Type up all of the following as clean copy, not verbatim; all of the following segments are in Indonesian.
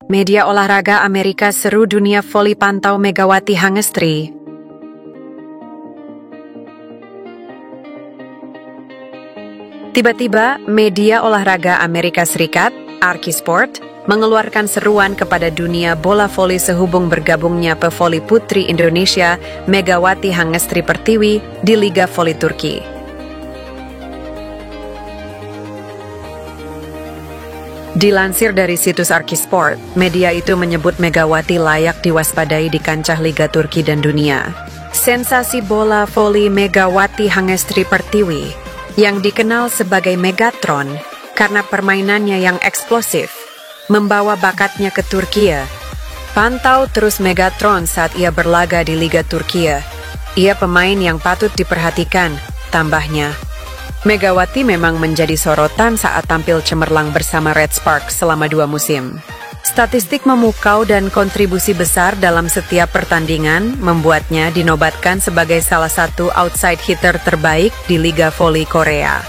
Media olahraga Amerika seru dunia voli pantau Megawati Hangestri. Tiba-tiba, media olahraga Amerika Serikat, Arkisport, mengeluarkan seruan kepada dunia bola voli sehubung bergabungnya pevoli putri Indonesia Megawati Hangestri Pertiwi di Liga Voli Turki. Dilansir dari situs Arkisport, media itu menyebut Megawati layak diwaspadai di kancah Liga Turki dan dunia. Sensasi bola voli Megawati Hangestri Pertiwi, yang dikenal sebagai Megatron karena permainannya yang eksplosif, membawa bakatnya ke Turkiye. Pantau terus Megatron saat ia berlaga di Liga Turkiye. Ia pemain yang patut diperhatikan, tambahnya. Megawati memang menjadi sorotan saat tampil cemerlang bersama Red Sparks selama 2 musim. Statistik memukau dan kontribusi besar dalam setiap pertandingan membuatnya dinobatkan sebagai salah satu outside hitter terbaik di Liga Voli Korea.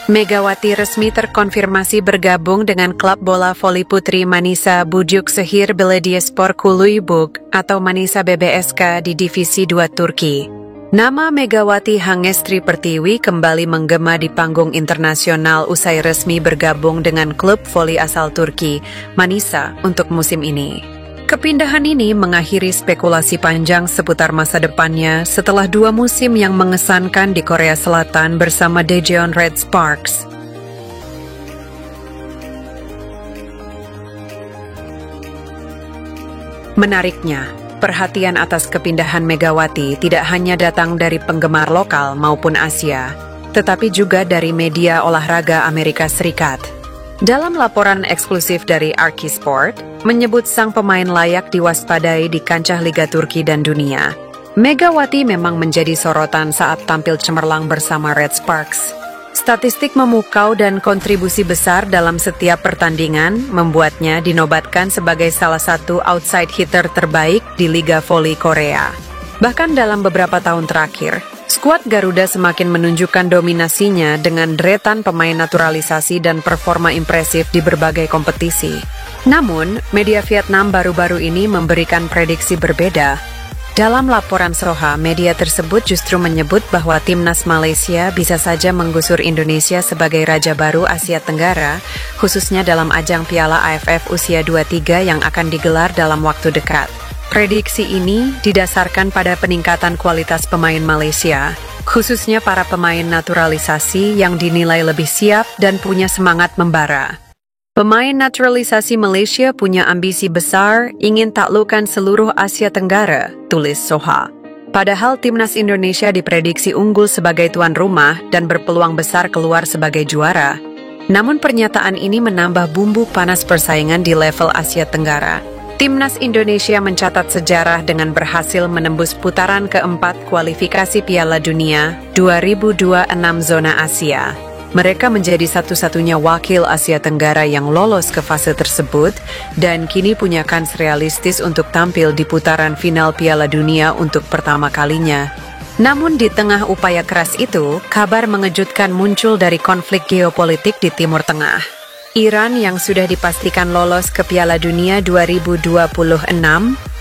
Megawati resmi terkonfirmasi bergabung dengan klub bola voli putri Manisa Bucukşehir Belediyespor Kulübü atau Manisa BBSK di Divisi 2 Turki. Nama Megawati Hangestri Pertiwi kembali menggema di panggung internasional usai resmi bergabung dengan klub voli asal Turki, Manisa, untuk musim ini. Kepindahan ini mengakhiri spekulasi panjang seputar masa depannya setelah 2 musim yang mengesankan di Korea Selatan bersama Daejeon Red Sparks. Menariknya, perhatian atas kepindahan Megawati tidak hanya datang dari penggemar lokal maupun Asia, tetapi juga dari media olahraga Amerika Serikat. Dalam laporan eksklusif dari Arkisport, menyebut sang pemain layak diwaspadai di kancah Liga Turki dan dunia. Megawati memang menjadi sorotan saat tampil cemerlang bersama Red Sparks. Statistik memukau dan kontribusi besar dalam setiap pertandingan membuatnya dinobatkan sebagai salah satu outside hitter terbaik di Liga Voli Korea. Bahkan dalam beberapa tahun terakhir, skuad Garuda semakin menunjukkan dominasinya dengan deretan pemain naturalisasi dan performa impresif di berbagai kompetisi. Namun, media Vietnam baru-baru ini memberikan prediksi berbeda. Dalam laporan Soha, media tersebut justru menyebut bahwa timnas Malaysia bisa saja menggusur Indonesia sebagai raja baru Asia Tenggara, khususnya dalam ajang Piala AFF usia 23 yang akan digelar dalam waktu dekat. Prediksi ini didasarkan pada peningkatan kualitas pemain Malaysia, khususnya para pemain naturalisasi yang dinilai lebih siap dan punya semangat membara. Pemain naturalisasi Malaysia punya ambisi besar, ingin taklukkan seluruh Asia Tenggara, tulis Soha. Padahal timnas Indonesia diprediksi unggul sebagai tuan rumah dan berpeluang besar keluar sebagai juara. Namun pernyataan ini menambah bumbu panas persaingan di level Asia Tenggara. Timnas Indonesia mencatat sejarah dengan berhasil menembus putaran keempat kualifikasi Piala Dunia 2026 zona Asia. Mereka menjadi satu-satunya wakil Asia Tenggara yang lolos ke fase tersebut dan kini punya kans realistis untuk tampil di putaran final Piala Dunia untuk pertama kalinya. Namun di tengah upaya keras itu, kabar mengejutkan muncul dari konflik geopolitik di Timur Tengah. Iran yang sudah dipastikan lolos ke Piala Dunia 2026,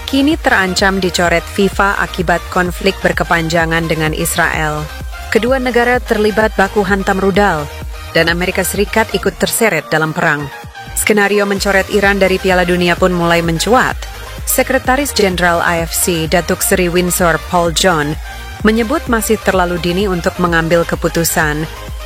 kini terancam dicoret FIFA akibat konflik berkepanjangan dengan Israel. Kedua negara terlibat baku hantam rudal, dan Amerika Serikat ikut terseret dalam perang. Skenario mencoret Iran dari Piala Dunia pun mulai mencuat. Sekretaris Jenderal AFC, Datuk Seri Winsor Paul John, menyebut masih terlalu dini untuk mengambil keputusan.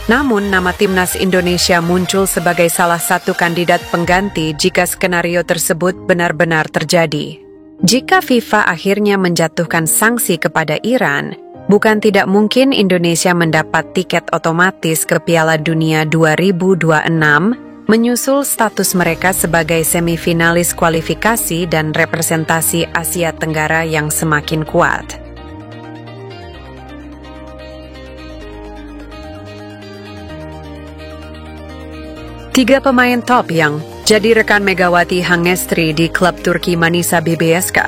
Namun, nama timnas Indonesia muncul sebagai salah satu kandidat pengganti jika skenario tersebut benar-benar terjadi. Jika FIFA akhirnya menjatuhkan sanksi kepada Iran, bukan tidak mungkin Indonesia mendapat tiket otomatis ke Piala Dunia 2026, menyusul status mereka sebagai semifinalis kualifikasi dan representasi Asia Tenggara yang semakin kuat. 3 pemain top yang jadi rekan Megawati Hangestri di klub Turki Manisa BBSK.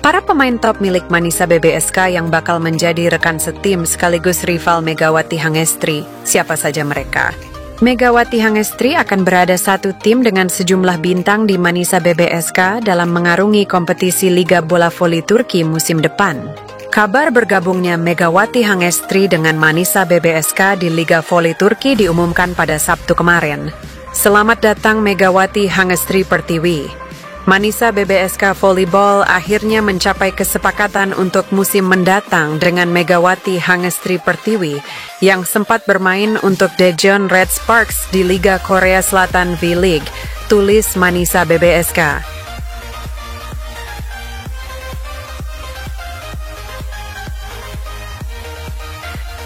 Para pemain pemain top milik Manisa BBSK yang bakal menjadi rekan setim sekaligus rival Megawati Hangestri. Siapa saja mereka? Megawati Hangestri akan berada satu tim dengan sejumlah bintang di Manisa BBSK dalam mengarungi kompetisi Liga Bola Voli Turki musim depan. Kabar bergabungnya Megawati Hangestri dengan Manisa BBSK di Liga Voli Turki diumumkan pada Sabtu kemarin. Selamat datang Megawati Hangestri Pertiwi. Manisa BBSK Volleyball akhirnya mencapai kesepakatan untuk musim mendatang dengan Megawati Hangestri Pertiwi yang sempat bermain untuk Daejeon Red Sparks di Liga Korea Selatan V-League, tulis Manisa BBSK.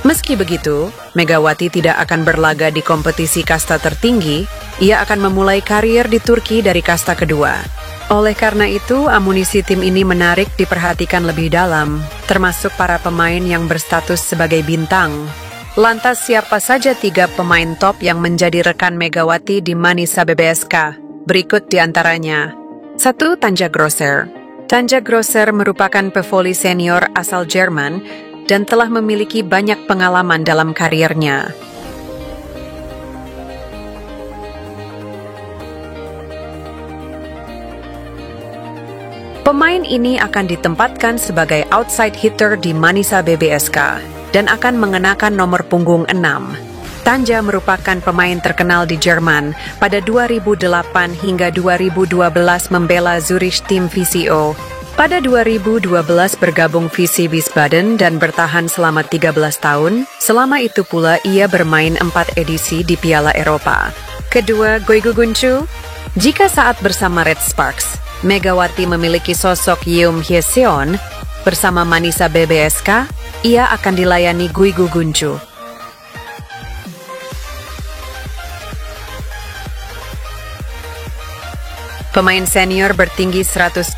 Meski begitu, Megawati tidak akan berlaga di kompetisi kasta tertinggi, ia akan memulai karir di Turki dari kasta kedua. Oleh karena itu, amunisi tim ini menarik diperhatikan lebih dalam, termasuk para pemain yang berstatus sebagai bintang. Lantas siapa saja 3 pemain top yang menjadi rekan Megawati di Manisa BBSK? Berikut diantaranya. 1. Tanja Grosser. Tanja Grosser merupakan pevoli senior asal Jerman dan telah memiliki banyak pengalaman dalam karirnya. Pemain ini akan ditempatkan sebagai outside hitter di Manisa BBSK dan akan mengenakan nomor punggung 6. Tanja merupakan pemain terkenal di Jerman pada 2008 hingga 2012 membela Zurich Team VCO. Pada 2012 bergabung VC Wiesbaden dan bertahan selama 13 tahun, selama itu pula ia bermain 4 edisi di Piala Eropa. Kedua, Guigu Guncu. Jika saat bersama Red Sparks, Megawati memiliki sosok Yeom Hye-seon, bersama Manisa BBSK, ia akan dilayani Guigu Guncu. Pemain senior bertinggi 108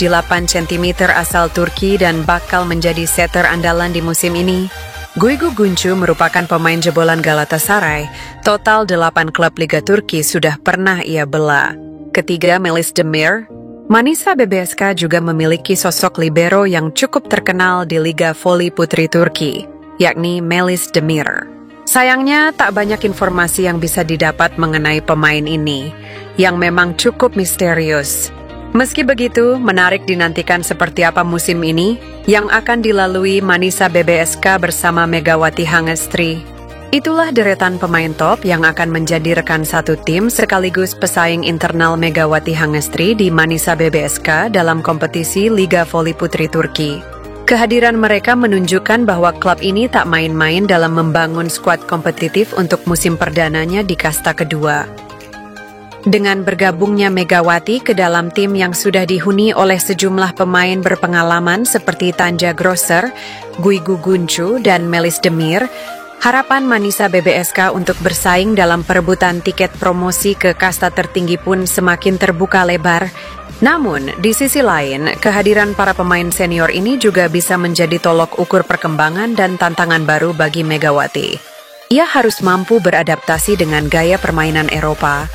cm asal Turki dan bakal menjadi setter andalan di musim ini. Guigu Guncu merupakan pemain jebolan Galatasaray. Total 8 klub Liga Turki sudah pernah ia bela. Ketiga, Melis Demir. Manisa BBSK juga memiliki sosok libero yang cukup terkenal di Liga Voli Putri Turki, yakni Melis Demir. Sayangnya, tak banyak informasi yang bisa didapat mengenai pemain ini, yang memang cukup misterius. Meski begitu, menarik dinantikan seperti apa musim ini yang akan dilalui Manisa BBSK bersama Megawati Hangestri. Itulah deretan pemain top yang akan menjadi rekan satu tim sekaligus pesaing internal Megawati Hangestri di Manisa BBSK dalam kompetisi Liga Voli Putri Turki. Kehadiran mereka menunjukkan bahwa klub ini tak main-main dalam membangun skuad kompetitif untuk musim perdananya di kasta kedua. Dengan bergabungnya Megawati ke dalam tim yang sudah dihuni oleh sejumlah pemain berpengalaman seperti Tanja Grosser, Guigu Guncu, dan Melis Demir, harapan Manisa BBSK untuk bersaing dalam perebutan tiket promosi ke kasta tertinggi pun semakin terbuka lebar. Namun, di sisi lain, kehadiran para pemain senior ini juga bisa menjadi tolok ukur perkembangan dan tantangan baru bagi Megawati. Ia harus mampu beradaptasi dengan gaya permainan Eropa,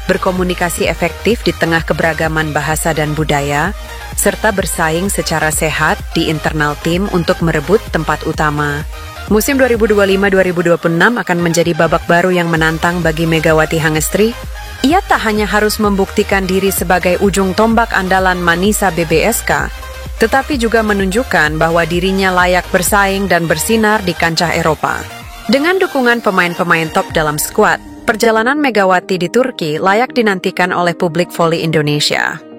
berkomunikasi efektif di tengah keberagaman bahasa dan budaya, serta bersaing secara sehat di internal tim untuk merebut tempat utama. Musim 2025-2026 akan menjadi babak baru yang menantang bagi Megawati Hangestri. Ia tak hanya harus membuktikan diri sebagai ujung tombak andalan Manisa BBSK, tetapi juga menunjukkan bahwa dirinya layak bersaing dan bersinar di kancah Eropa. Dengan dukungan pemain-pemain top dalam skuad, perjalanan Megawati di Turki layak dinantikan oleh publik voli Indonesia.